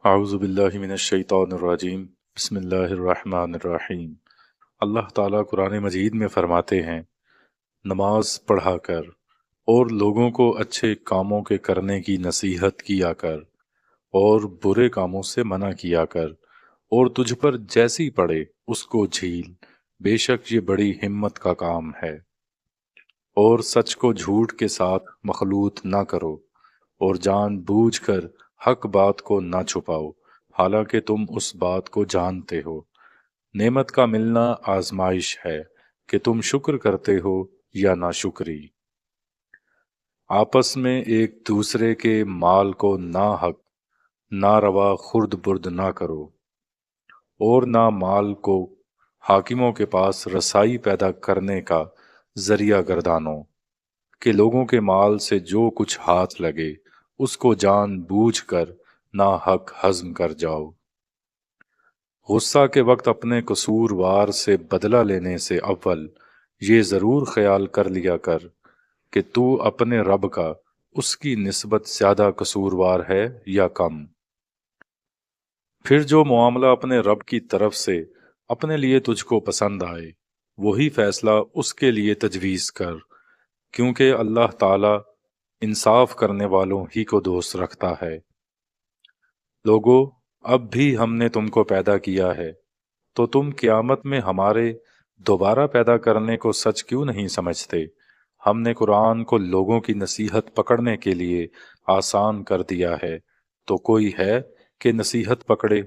اعوذ باللہ من الشیطان الرجیم بسم اللہ الرحمن الرحیم۔ اللہ تعالیٰ قرآن مجید میں فرماتے ہیں، نماز پڑھا کر اور لوگوں کو اچھے کاموں کے کرنے کی نصیحت کیا کر اور برے کاموں سے منع کیا کر، اور تجھ پر جیسی پڑے اس کو جھیل، بے شک یہ بڑی ہمت کا کام ہے۔ اور سچ کو جھوٹ کے ساتھ مخلوط نہ کرو، اور جان بوجھ کر حق بات کو نہ چھپاؤ، حالانکہ تم اس بات کو جانتے ہو۔ نعمت کا ملنا آزمائش ہے کہ تم شکر کرتے ہو یا ناشکری۔ آپس میں ایک دوسرے کے مال کو ناحق ناروا خرد برد نہ کرو، اور نہ مال کو حاکموں کے پاس رسائی پیدا کرنے کا ذریعہ گردانو کہ لوگوں کے مال سے جو کچھ ہاتھ لگے اس کو جان بوجھ کر ناحق ہضم کر جاؤ۔ غصہ کے وقت اپنے قصور وار سے بدلہ لینے سے اول یہ ضرور خیال کر لیا کر کہ تو اپنے رب کا اس کی نسبت زیادہ قصوروار ہے یا کم۔ پھر جو معاملہ اپنے رب کی طرف سے اپنے لیے تجھ کو پسند آئے وہی فیصلہ اس کے لیے تجویز کر، کیونکہ اللہ تعالی انصاف کرنے والوں ہی کو دوست رکھتا ہے۔ لوگو، اب بھی ہم نے تم کو پیدا کیا ہے، تو تم قیامت میں ہمارے دوبارہ پیدا کرنے کو سچ کیوں نہیں سمجھتے؟ ہم نے قرآن کو لوگوں کی نصیحت پکڑنے کے لیے آسان کر دیا ہے، تو کوئی ہے کہ نصیحت پکڑے؟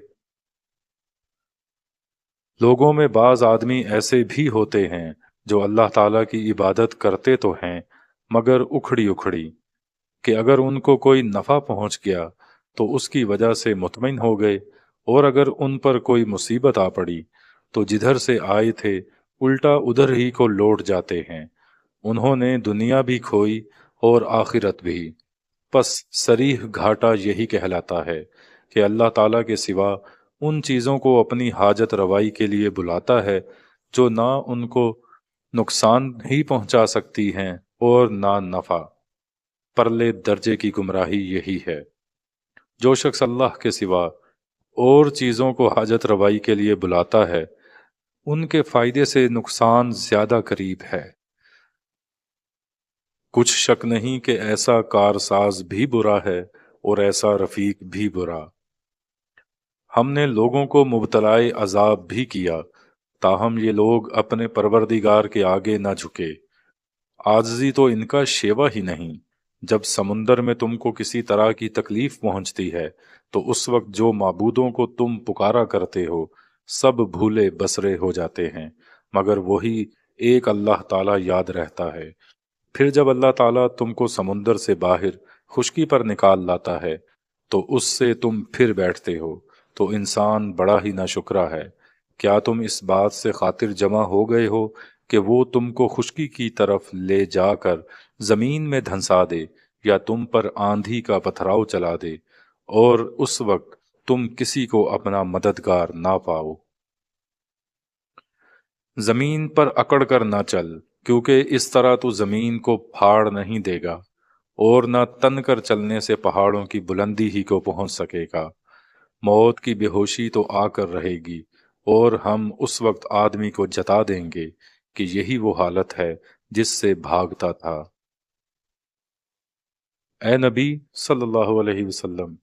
لوگوں میں بعض آدمی ایسے بھی ہوتے ہیں جو اللہ تعالیٰ کی عبادت کرتے تو ہیں مگر اکھڑی اکھڑی، کہ اگر ان کو کوئی نفع پہنچ گیا تو اس کی وجہ سے مطمئن ہو گئے، اور اگر ان پر کوئی مصیبت آ پڑی تو جدھر سے آئے تھے الٹا ادھر ہی کو لوٹ جاتے ہیں۔ انہوں نے دنیا بھی کھوئی اور آخرت بھی، پس صریح گھاٹا یہی کہلاتا ہے کہ اللہ تعالیٰ کے سوا ان چیزوں کو اپنی حاجت روائی کے لیے بلاتا ہے جو نہ ان کو نقصان ہی پہنچا سکتی ہیں اور نہ نفع۔ پرلے درجے کی گمراہی یہی ہے۔ جو شخص اللہ کے سوا اور چیزوں کو حاجت روائی کے لیے بلاتا ہے ان کے فائدے سے نقصان زیادہ قریب ہے۔ کچھ شک نہیں کہ ایسا کارساز بھی برا ہے اور ایسا رفیق بھی برا۔ ہم نے لوگوں کو مبتلائے عذاب بھی کیا، تاہم یہ لوگ اپنے پروردگار کے آگے نہ جھکے۔ عاجزی تو ان کا شیوا ہی نہیں۔ جب سمندر میں تم کو کسی طرح کی تکلیف پہنچتی ہے تو اس وقت جو معبودوں کو تم پکارا کرتے ہو سب بھولے بسرے ہو جاتے ہیں، مگر وہی ایک اللہ تعالیٰ یاد رہتا ہے۔ پھر جب اللہ تعالیٰ تم کو سمندر سے باہر خشکی پر نکال لاتا ہے تو اس سے تم پھر بیٹھتے ہو، تو انسان بڑا ہی ناشکرا ہے۔ کیا تم اس بات سے خاطر جمع ہو گئے ہو کہ وہ تم کو خشکی کی طرف لے جا کر زمین میں دھنسا دے یا تم پر آندھی کا پتھراؤ چلا دے، اور اس وقت تم کسی کو اپنا مددگار نہ پاؤ؟ زمین پر اکڑ کر نہ چل، کیونکہ اس طرح تو زمین کو پھاڑ نہیں دے گا، اور نہ تن کر چلنے سے پہاڑوں کی بلندی ہی کو پہنچ سکے گا۔ موت کی بے ہوشی تو آ کر رہے گی، اور ہم اس وقت آدمی کو جتا دیں گے کہ یہی وہ حالت ہے جس سے بھاگتا تھا۔ اے نبی صلی اللہ علیہ وسلم،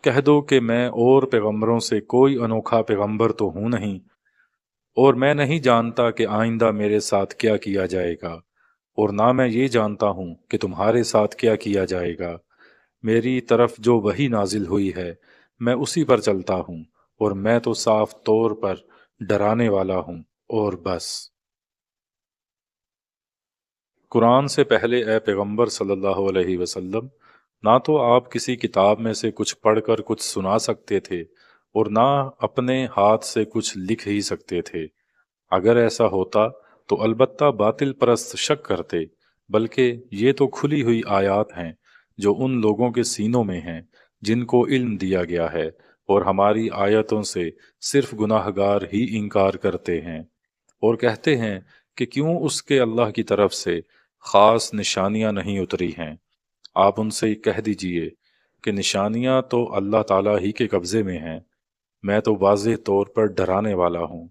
کہہ دو کہ میں اور پیغمبروں سے کوئی انوکھا پیغمبر تو ہوں نہیں، اور میں نہیں جانتا کہ آئندہ میرے ساتھ کیا کیا جائے گا، اور نہ میں یہ جانتا ہوں کہ تمہارے ساتھ کیا کیا جائے گا۔ میری طرف جو وحی نازل ہوئی ہے میں اسی پر چلتا ہوں، اور میں تو صاف طور پر ڈرانے والا ہوں، اور بس۔ قرآن سے پہلے اے پیغمبر صلی اللہ علیہ وسلم، نہ تو آپ کسی کتاب میں سے کچھ پڑھ کر کچھ سنا سکتے تھے اور نہ اپنے ہاتھ سے کچھ لکھ ہی سکتے تھے۔ اگر ایسا ہوتا تو البتہ باطل پرست شک کرتے، بلکہ یہ تو کھلی ہوئی آیات ہیں جو ان لوگوں کے سینوں میں ہیں جن کو علم دیا گیا ہے، اور ہماری آیتوں سے صرف گناہ گار ہی انکار کرتے ہیں، اور کہتے ہیں کہ کیوں اس کے اللہ کی طرف سے خاص نشانیاں نہیں اتری ہیں۔ آپ ان سے کہہ دیجئے کہ نشانیاں تو اللہ تعالیٰ ہی کے قبضے میں ہیں، میں تو واضح طور پر ڈرانے والا ہوں۔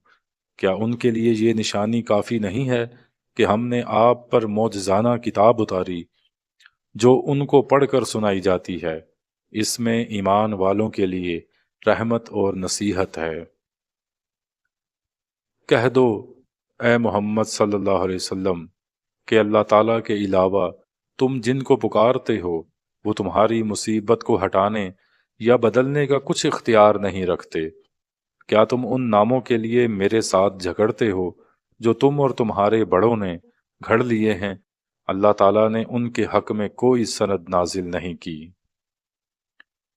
کیا ان کے لیے یہ نشانی کافی نہیں ہے کہ ہم نے آپ پر معجزانہ کتاب اتاری جو ان کو پڑھ کر سنائی جاتی ہے؟ اس میں ایمان والوں کے لیے رحمت اور نصیحت ہے۔ کہہ دو اے محمد صلی اللہ علیہ وسلم کہ اللہ تعالیٰ کے علاوہ تم جن کو پکارتے ہو وہ تمہاری مصیبت کو ہٹانے یا بدلنے کا کچھ اختیار نہیں رکھتے۔ کیا تم ان ناموں کے لیے میرے ساتھ جھگڑتے ہو جو تم اور تمہارے بڑوں نے گھڑ لیے ہیں؟ اللہ تعالیٰ نے ان کے حق میں کوئی سند نازل نہیں کی۔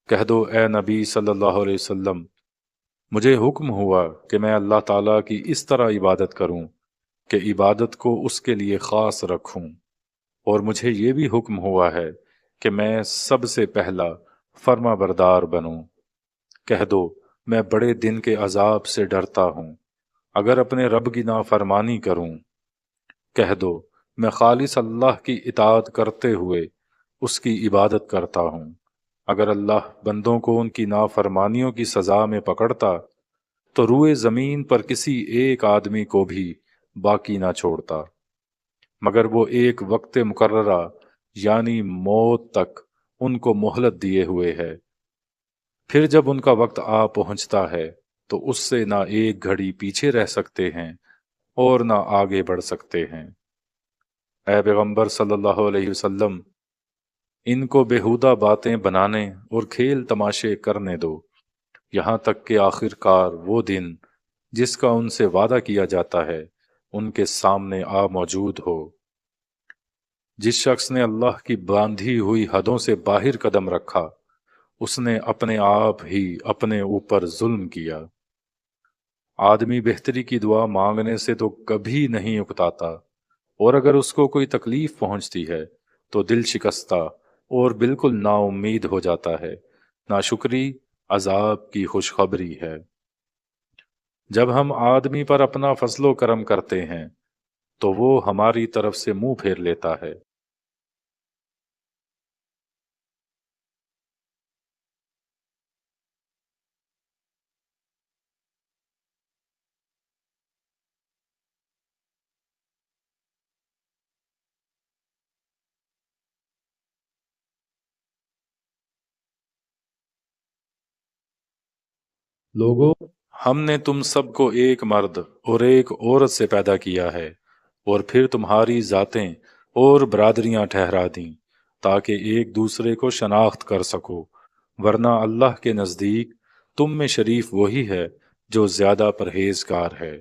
کہہ دو اے نبی صلی اللہ علیہ وسلم، مجھے حکم ہوا کہ میں اللہ تعالیٰ کی اس طرح عبادت کروں کہ عبادت کو اس کے لیے خاص رکھوں، اور مجھے یہ بھی حکم ہوا ہے کہ میں سب سے پہلا فرما بردار بنوں۔ کہہ دو میں بڑے دن کے عذاب سے ڈرتا ہوں اگر اپنے رب کی نافرمانی کروں۔ کہہ دو میں خالص اللہ کی اطاعت کرتے ہوئے اس کی عبادت کرتا ہوں۔ اگر اللہ بندوں کو ان کی نافرمانیوں کی سزا میں پکڑتا تو روئے زمین پر کسی ایک آدمی کو بھی باقی نہ چھوڑتا، مگر وہ ایک وقت مقررہ یعنی موت تک ان کو مہلت دیے ہوئے ہے۔ پھر جب ان کا وقت آ پہنچتا ہے تو اس سے نہ ایک گھڑی پیچھے رہ سکتے ہیں اور نہ آگے بڑھ سکتے ہیں۔ اے پیغمبر صلی اللہ علیہ وسلم، ان کو بیہودہ باتیں بنانے اور کھیل تماشے کرنے دو، یہاں تک کہ آخر کار وہ دن جس کا ان سے وعدہ کیا جاتا ہے ان کے سامنے آ موجود ہو۔ جس شخص نے اللہ کی باندھی ہوئی حدوں سے باہر قدم رکھا اس نے اپنے آپ ہی اپنے اوپر ظلم کیا۔ آدمی بہتری کی دعا مانگنے سے تو کبھی نہیں اکتاتا، اور اگر اس کو کوئی تکلیف پہنچتی ہے تو دل شکستہ اور بالکل نا امید ہو جاتا ہے۔ ناشکری عذاب کی خوشخبری ہے۔ جب ہم آدمی پر اپنا فضل و کرم کرتے ہیں تو وہ ہماری طرف سے منہ پھیر لیتا ہے۔ لوگوں، ہم نے تم سب کو ایک مرد اور ایک عورت سے پیدا کیا ہے اور پھر تمہاری ذاتیں اور برادریاں ٹھہرا دیں تاکہ ایک دوسرے کو شناخت کر سکو، ورنہ اللہ کے نزدیک تم میں شریف وہی ہے جو زیادہ پرہیزگار ہے۔